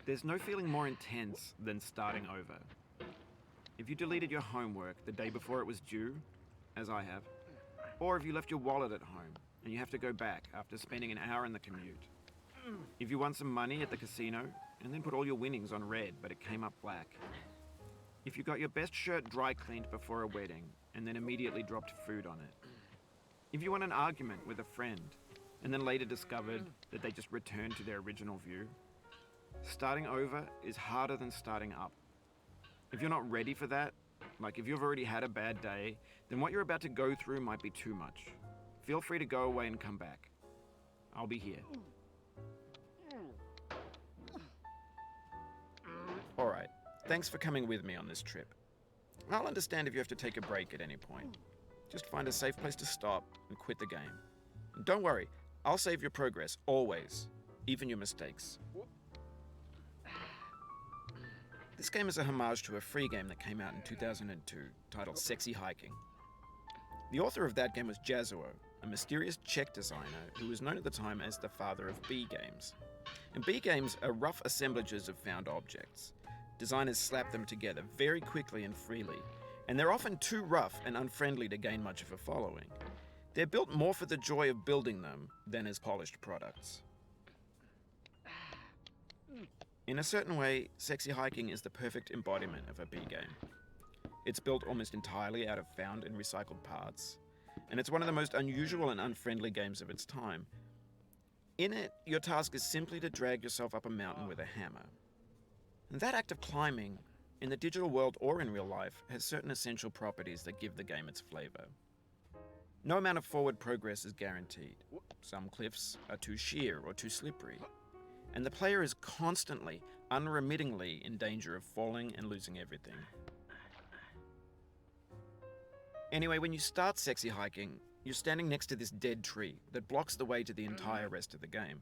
There's no feeling more intense than starting over. If you deleted your homework the day before it was due, as I have, or if you left your wallet at home and you have to go back after spending an hour in the commute. If you won some money at the casino and then put all your winnings on red but it came up black. If you got your best shirt dry cleaned before a wedding and then immediately dropped food on it. If you won an argument with a friend and then later discovered that they just returned to their original view. Starting over is harder than starting up. If you're not ready for that, like if you've already had a bad day, then what you're about to go through might be too much. Feel free to go away and come back. I'll be here. Alright, thanks for coming with me on this trip. I'll understand if you have to take a break at any point. Just find a safe place to stop and quit the game. And don't worry, I'll save your progress, always, even your mistakes. This game is a homage to a free game that came out in 2002, titled Sexy Hiking. The author of that game was Jazuo, a mysterious Czech designer who was known at the time as the father of B games. And B games are rough assemblages of found objects. Designers slap them together very quickly and freely, and they're often too rough and unfriendly to gain much of a following. They're built more for the joy of building them than as polished products. In a certain way, Sexy Hiking is the perfect embodiment of a B game. It's built almost entirely out of found and recycled parts, and it's one of the most unusual and unfriendly games of its time. In it, your task is simply to drag yourself up a mountain with a hammer. And that act of climbing, in the digital world or in real life, has certain essential properties that give the game its flavor. No amount of forward progress is guaranteed. Some cliffs are too sheer or too slippery, and the player is constantly, unremittingly in danger of falling and losing everything. Anyway, when you start Sexy Hiking, you're standing next to this dead tree that blocks the way to the entire rest of the game.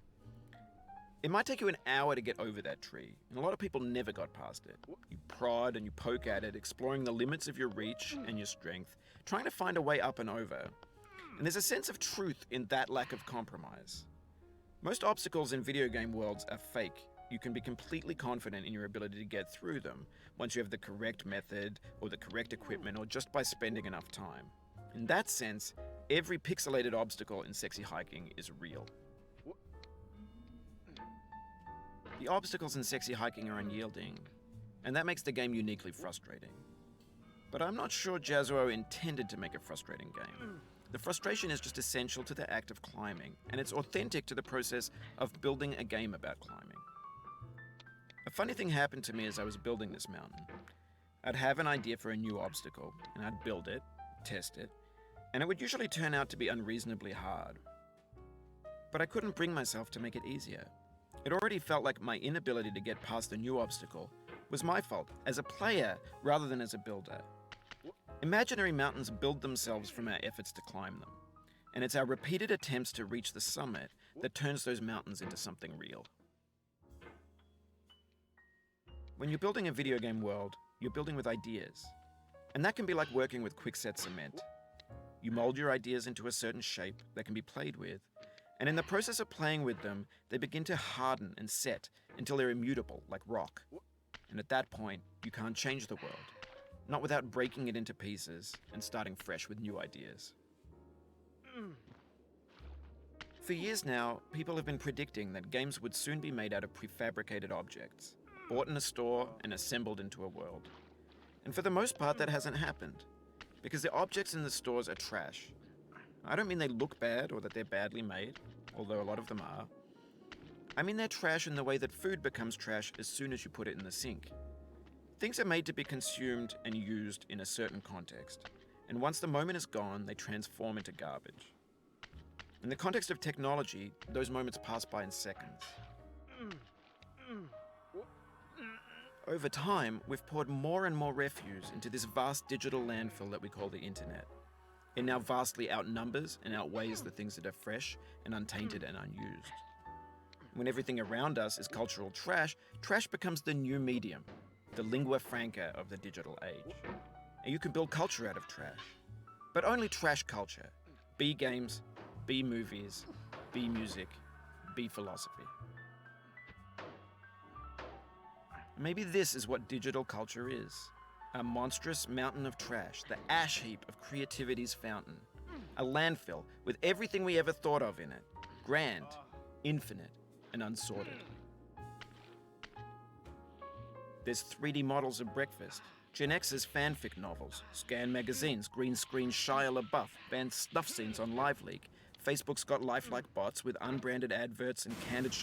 It might take you an hour to get over that tree, and a lot of people never got past it. You prod and you poke at it, exploring the limits of your reach and your strength, trying to find a way up and over. And there's a sense of truth in that lack of compromise. Most obstacles in video game worlds are fake. You can be completely confident in your ability to get through them once you have the correct method or the correct equipment or just by spending enough time. In that sense, every pixelated obstacle in Sexy Hiking is real. The obstacles in Sexy Hiking are unyielding, and that makes the game uniquely frustrating. But I'm not sure Jazuo intended to make a frustrating game. The frustration is just essential to the act of climbing, and it's authentic to the process of building a game about climbing. A funny thing happened to me as I was building this mountain. I'd have an idea for a new obstacle, and I'd build it, test it, and it would usually turn out to be unreasonably hard. But I couldn't bring myself to make it easier. It already felt like my inability to get past the new obstacle was my fault as a player rather than as a builder. Imaginary mountains build themselves from our efforts to climb them, and it's our repeated attempts to reach the summit that turns those mountains into something real. When you're building a video game world, you're building with ideas, and that can be like working with quickset cement. You mold your ideas into a certain shape that can be played with, and in the process of playing with them, they begin to harden and set until they're immutable, like rock. And at that point, you can't change the world, not without breaking it into pieces and starting fresh with new ideas. For years now, people have been predicting that games would soon be made out of prefabricated objects, bought in a store and assembled into a world. And for the most part, that hasn't happened, because the objects in the stores are trash. I don't mean they look bad or that they're badly made, although a lot of them are. I mean they're trash in the way that food becomes trash as soon as you put it in the sink. Things are made to be consumed and used in a certain context, and once the moment is gone, they transform into garbage. In the context of technology, those moments pass by in seconds. Over time, we've poured more and more refuse into this vast digital landfill that we call the internet. It now vastly outnumbers and outweighs the things that are fresh and untainted and unused. When everything around us is cultural trash, trash becomes the new medium, the lingua franca of the digital age. And you can build culture out of trash. But only trash culture. B games, B movies, B music, B philosophy. Maybe this is what digital culture is. A monstrous mountain of trash, the ash heap of creativity's fountain. A landfill with everything we ever thought of in it. Grand, infinite, and unsorted. There's 3D models of breakfast, Gen X's fanfic novels, Scan magazines, green screen Shia LaBeouf, banned snuff scenes on LiveLeak. Facebook's got lifelike bots with unbranded adverts and candid shots